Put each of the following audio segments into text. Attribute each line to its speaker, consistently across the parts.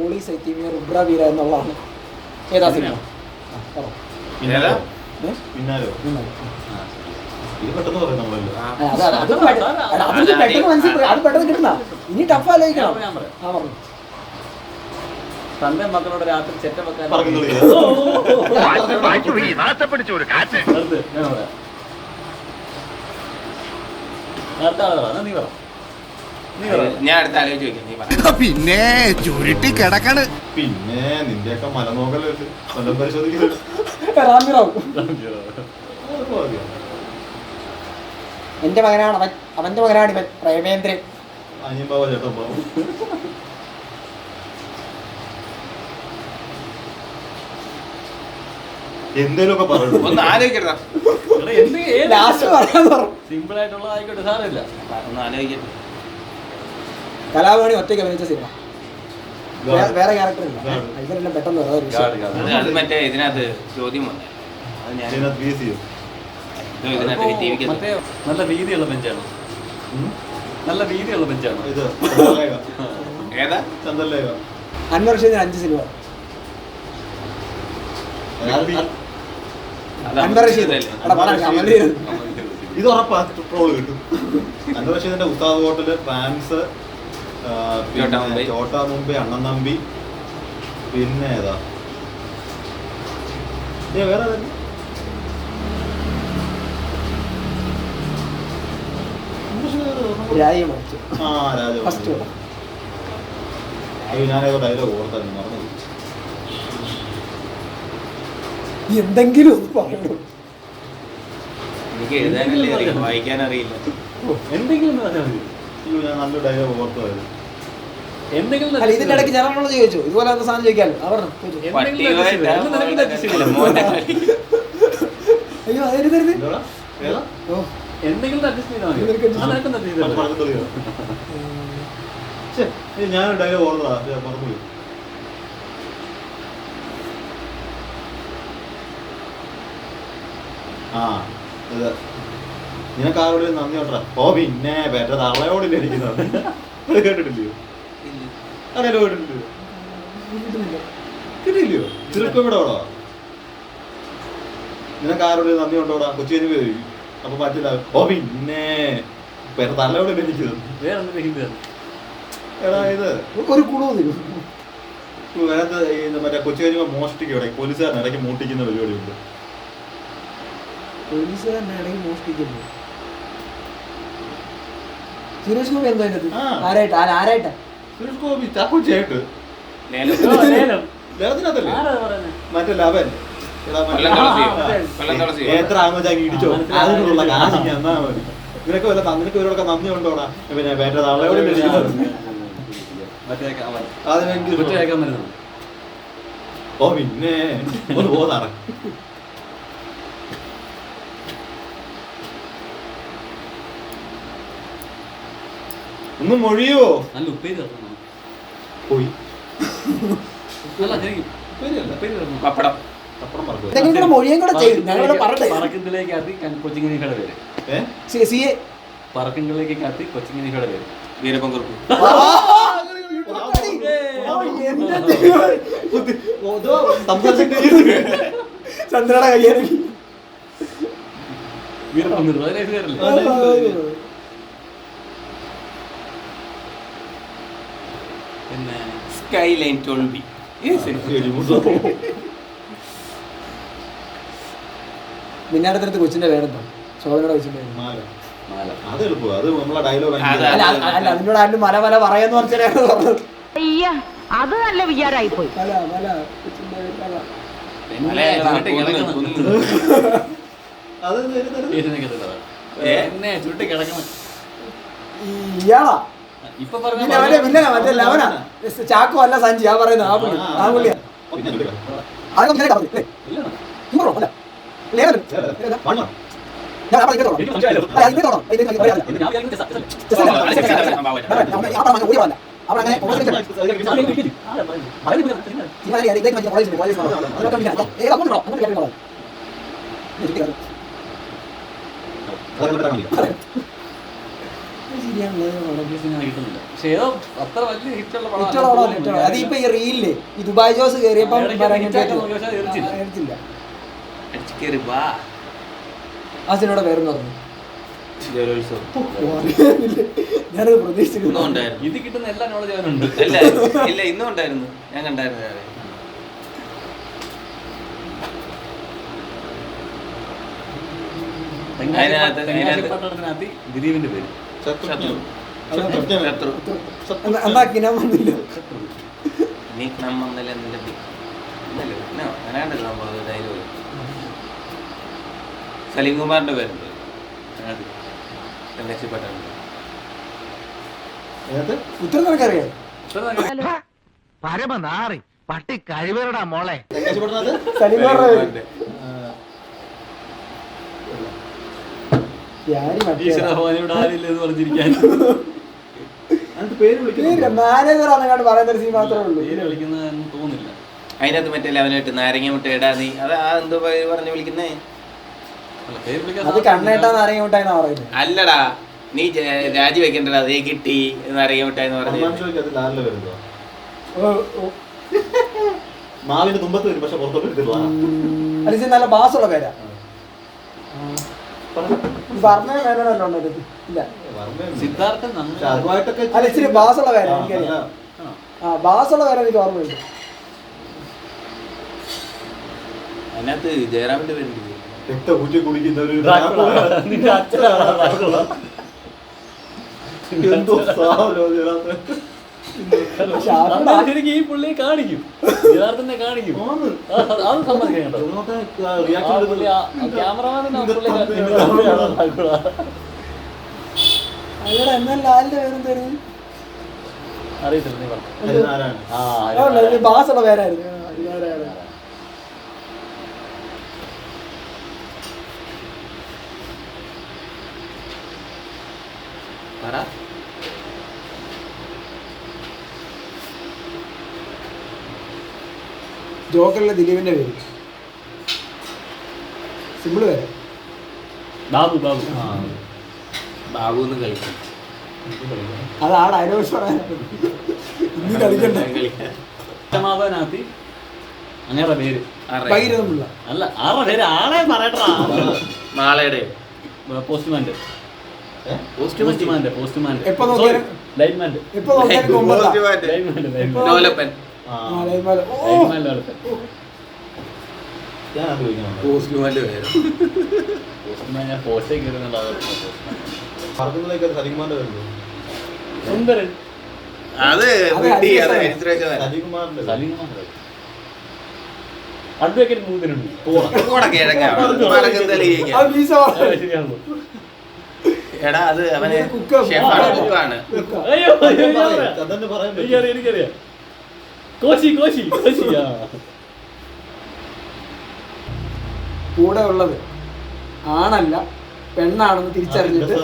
Speaker 1: Holy സൈത്യമിയ റുദ്രവീര എന്നുള്ളതാണ്. ഏതാ cinema? അത് പെട്ടെന്ന് മനസ്സിൽ അത് പെട്ടെന്ന് കിട്ടുന്ന. ഇനി ടഫ് ആലോചിക്കണം. പറഞ്ഞു
Speaker 2: തന്റെ മക്കളോട് രാത്രി ചെറ്റ വെക്കാൻ
Speaker 3: ഞാൻ അടുത്ത ആലോചിച്ച്
Speaker 4: പിന്നെ ചുരുട്ടി കിടക്കാണ്.
Speaker 5: പിന്നെ നിന്റെയൊക്കെ മലനോക്കലുണ്ട്, കൊല്ലം പരിശോധിക്കുന്നുണ്ട്.
Speaker 1: എന്റെ മകനാണ് അവൻ, അവന്റെ മകനാണ് ഇവൻ, പ്രേമേന്ദ്രൻ.
Speaker 5: അനിയമ്പാവ ചേട്ടൻ പാവം. എന്തേലൊക്കെ പറഞ്ഞു
Speaker 3: ഒന്ന് ആലോചിക്കട്ടാ.
Speaker 2: സിമ്പിൾ ആയിട്ടുള്ള ആയിക്കോട്ടെ, സാരമില്ല.
Speaker 3: ഒന്ന് ആലോചിക്കട്ടെ.
Speaker 1: കലാഭവനി ഒറ്റയ്ക്ക് അഭിനയിച്ച സിനിമ, വേറെ ക്യാരക്ടർ ഇല്ല. ഇവരെല്ലാം പെട്ടെന്ന്
Speaker 3: അത് മറ്റേ ഇതിനകത്ത് ചോദ്യം വന്നേ. അത് ഞാൻ
Speaker 2: മറ്റേ നല്ല വീതിയുള്ള ബെഞ്ചാണോ? നല്ല വീതിയുള്ള ബെഞ്ചാണോ
Speaker 5: ഇത്?
Speaker 3: ഏതാ?
Speaker 5: ചന്ദ്രലേഖ.
Speaker 1: അൻവർ റഷീദിന് 5 സിനിമ. അൻവർ റഷീദ്
Speaker 5: ഇത് ഉറപ്പാ ട്രോള് കിട്ടും. അൻവർ റഷീദിന്റെ ഉസ്താദ് ഹോട്ടല്, ഫാൻസ്, ചോട്ടാ മുംബൈ, അണ്ണൻ നമ്പി, പിന്നെ ഏതാ വേറെ ഞാനേതോ ഡയലോഗ് ഓർത്തായിരുന്നു, മറന്നു.
Speaker 1: എന്തെങ്കിലും പറയണോ?
Speaker 3: എനിക്ക് എഴുതാനല്ലേ അറിയാം, വായിക്കാൻ അറിയില്ല.
Speaker 2: എന്തെങ്കിലും
Speaker 5: ഞാൻ നല്ല ഡയലോഗ് ഓർത്തായിരുന്നു.
Speaker 1: ഇതിന്റെ ഇടയ്ക്ക് ജനറോട് ചോദിച്ചു ഇതുപോലെ സാധനം ചോദിക്കാമല്ലോ. അവർ അയ്യോ അതെഴുതരുത്.
Speaker 5: ഞാൻ ഡയലോഗ് ഓർത്തതാ, മറന്നുപോയി. നിനക്ക് ആരോട് നന്ദി കൊണ്ടാ? ഓ പിന്നെ പേറ്റ തള്ളയോടില്ല എനിക്ക് നന്ദി. അത് കേട്ടിട്ടില്ലയോ? അതെല്ലോ കേട്ടിട്ടില്ലയോ? കിട്ടിയില്ലയോ? തിരുക്കോവിടോടോ? നിനക്ക് ആരോട് നന്ദി കൊണ്ടോടാ? കൊച്ചി ചോദിക്കും. അപ്പൊ പറ്റില്ല. ഓ പിന്നെ പേറ്റ തള്ളയോടില്ല എനിക്ക് എടാ ഇത്
Speaker 1: ഒരു കുളവും തരും.
Speaker 5: മറ്റേ കൊച്ചി കഴിയുമ്പോ മോഷ്ടിക്കും. ഇവിടെ പോലീസുകാരൻ ഇടയ്ക്ക് മൂട്ടിക്കുന്ന പരിപാടിയുണ്ട്.
Speaker 1: പോലീസുകാരനാണെങ്കിൽ മോഷ്ടിക്കുന്നു. സുരേഷ് ഗോപി എന്തോ ആരായിട്ടാ?
Speaker 5: സുരേഷ് ഗോപി ചാക്കോച്ചായിട്ട് മറ്റേ ലവൻ എത്ര ആകുമ്പോഴാക്കി ഇടിച്ചോ അതിനുള്ള കാശ് എന്നാ മതി. നിനക്ക് വല്ല നിനക്ക് ഇവരോടൊക്കെ നന്ദി കൊണ്ടോടാ. പിന്നെ വേണ്ട തള്ളയോടെ ഓ പിന്നെ ഒന്ന് പോകാറ. ഒന്ന് മൊഴിയോ?
Speaker 2: നല്ല ഉപ്പേരി
Speaker 5: പോയി
Speaker 3: പപ്പടം
Speaker 1: മൊഴിയും കൂടെ ചെയ്യും. ഞങ്ങളിവിടെ പറഞ്ഞേ
Speaker 2: പറക്കത്തിലേക്ക് ആത്തി കൊച്ചിങ്ങിനിക്കട വരെ പറക്കങ്ങളിലേക്ക് കാത്തി കൊച്ചിങ്ങിനിക്കട വരെ
Speaker 3: വീരപ്പൻ കുറുപ്പ്.
Speaker 1: ചന്ദ്രയുടെ കയ്യാണെങ്കിൽ
Speaker 2: വീരപ്പൻ കുറുപ്പ് പിന്നെ
Speaker 3: സ്കൈലൈൻ ടോൾബി.
Speaker 1: മിന്നാടത്തിനടുത്ത് കൊച്ചിന്റെ പേരെന്താ? ശോഭനയുടെ കൊച്ചിന്റെ പേര്
Speaker 5: അത് എളുപ്പം. അത് നമ്മളെ ഡയലോഗ്
Speaker 1: അല്ല അതിനോട് ആരും മല മല പറയാന്ന് പറഞ്ഞാണ് പറഞ്ഞത്.
Speaker 6: അത് നല്ല വിചാരമായി പോയി.
Speaker 1: മല മല കൊച്ചിന്റെ പേര്
Speaker 2: ചുരുട്ടി കിടക്കണം.
Speaker 1: ഇയാളാ
Speaker 2: ഇപ്പൊ
Speaker 1: മറ്റേ ലവനാ ചാക്കോ അല്ല സഞ്ചി. ആ പറയുന്നത് ആ പുള്ളിയാ.
Speaker 2: കിട്ടുന്നില്ല. പക്ഷേ ഏതോ അത്ര വലിയ ഹിറ്റുള്ള
Speaker 1: അതിപ്പോ ഈ റീലില് ഈ ദുബായ് ജോസ് കയറിയപ്പോ ആ സിനിമയുടെ പേരെന്ന് പറഞ്ഞു. ഞാനത് പ്രതീക്ഷിക്കുന്നു.
Speaker 2: ഇത് കിട്ടുന്ന എല്ലാ നോളജ് അവനുണ്ട്.
Speaker 3: ഇല്ല ഇന്നും ഉണ്ടായിരുന്നു, ഞാൻ കണ്ടായിരുന്നു.
Speaker 2: ദിലീപിന്റെ പേര്
Speaker 3: സലീം കുമാറിന്റെ പേരുണ്ട്. രക്ഷപ്പെട്ടു.
Speaker 1: ഉത്തരം നിനക്കറിയാം.
Speaker 4: പരമനാറി പട്ടി കഴിവരടാ മോളെ.
Speaker 1: സലിമാറിന്റെ മാനേജർ ആണെങ്ങാണ്ട് പറയുന്ന ഒരു സീൻ മാത്രമേ ഉള്ളൂ.
Speaker 2: തോന്നില്ല.
Speaker 3: അതിനകത്ത് മറ്റേ അവനായിട്ട് നാരങ്ങ മുട്ട ഇടാ നീ അത് എന്തോ പറഞ്ഞു വിളിക്കുന്നേ.
Speaker 1: അത് കണ്ണേട്ടാ നാരങ്ങ മുട്ടായിന്നാ പറയുന്നത്.
Speaker 3: അല്ലടാ, നീ രാജി വെക്കണ്ടടാ, അതേ കിട്ടി നാരങ്ങ മുട്ടായിന്ന് പറഞ്ഞു.
Speaker 5: മാവിന്റെ തുമ്പത്ത് വരും, പക്ഷെ പുറത്തോട്ട് എടുത്തില്ല.
Speaker 1: നല്ല ബാസുള്ള പേരാ. പറഞ്ഞ പേരാണല്ലോ ഇല്ല,
Speaker 2: സിദ്ധാർത്ഥൻ
Speaker 5: അതുമായിട്ടൊക്കെ
Speaker 1: അല്ല ഇച്ചിരി ബാസുള്ള പേരാ എനിക്കറിയാം. ആ ബാസുള്ള പേരാ എനിക്ക് ഓർമ്മയുണ്ട്.
Speaker 3: അതിനകത്ത് ജയറാമിന്റെ പേരുണ്ട്.
Speaker 5: രക്തപൂജ കുടിക്കുന്നവര് എന്തോ
Speaker 2: ശരിക്കും ഈ പുള്ളിയെ കാണിക്കും, യഥാർത്ഥനെ കാണിക്കും. അത് സമ്മതിക്കണ്ട. ക്യാമറമാൻ
Speaker 1: അല്ലടാ, എന്നാൽ ലാലിന്റെ പേരെന്തായിരുന്നു
Speaker 2: അറിയത്തില്ല.
Speaker 1: ബാസുള്ള പേരായിരുന്നു. ജോക്കറിലെ ദിലീപിന്റെ പേര് സിമ്പിള് പേര്
Speaker 2: ബാബു.
Speaker 3: ബാബുന്ന് കളിക്കും.
Speaker 1: അത് ആ ഡയലോഗ്സ് ഇന്ന് കളിക്കണ്ടേ.
Speaker 2: സമാധാനാത്തി അങ്ങനെ പേര്
Speaker 1: ഭഗീരഥമുള്ള
Speaker 2: അല്ല, ആരുടെ പേര് ആളെ പറയട്ടാ.
Speaker 3: മാളയുടെ
Speaker 2: പോസ്റ്റ്മാന്റെ
Speaker 1: എപ്പോ നോക്കിയാലും
Speaker 2: ലൈൻമാന്റെ
Speaker 1: എപ്പോ നോക്കിയാലും കൊമ്പത്താ.
Speaker 3: ലോലപ്പൻ. പോസ്റ്റ്മാന്റെ പേര്
Speaker 2: ഞാൻ പോസ്റ്റേ കയറുന്നുണ്ട്.
Speaker 5: സലികുമാറിന്റെ പേരുണ്ടോ?
Speaker 2: സുന്ദരൻ.
Speaker 3: അത്
Speaker 2: അഡ്വക്കേറ്റ് മൂന്നിനുണ്ട്.
Speaker 3: എടാ അത് അവന് ഷെഫാണ്, കുക്കാണ്.
Speaker 2: എനിക്കറിയാം. കോശി.
Speaker 1: കൂടെ ഉള്ളത് ആണല്ല പെണ്ണാണെന്ന് തിരിച്ചറിഞ്ഞിട്ട്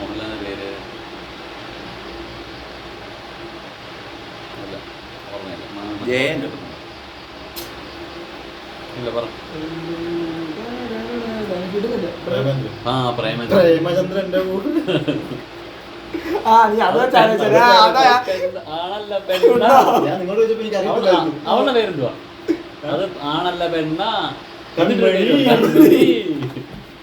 Speaker 2: മോഹൻലാലിന്റെ പേര്
Speaker 3: ജയൻ.
Speaker 2: ഇല്ല പറ.
Speaker 5: പ്രേമചന്ദ്രന്റെ
Speaker 2: ആണല്ല പെണ്ണ.
Speaker 5: ഞാൻ നിങ്ങളോട് ചോദിച്ചപ്പോ എനിക്ക് അറിയില്ലായിരുന്നു.
Speaker 2: അവളുടെ പേരെന്തുവാ? അത് ആണല്ല പെണ്ണ.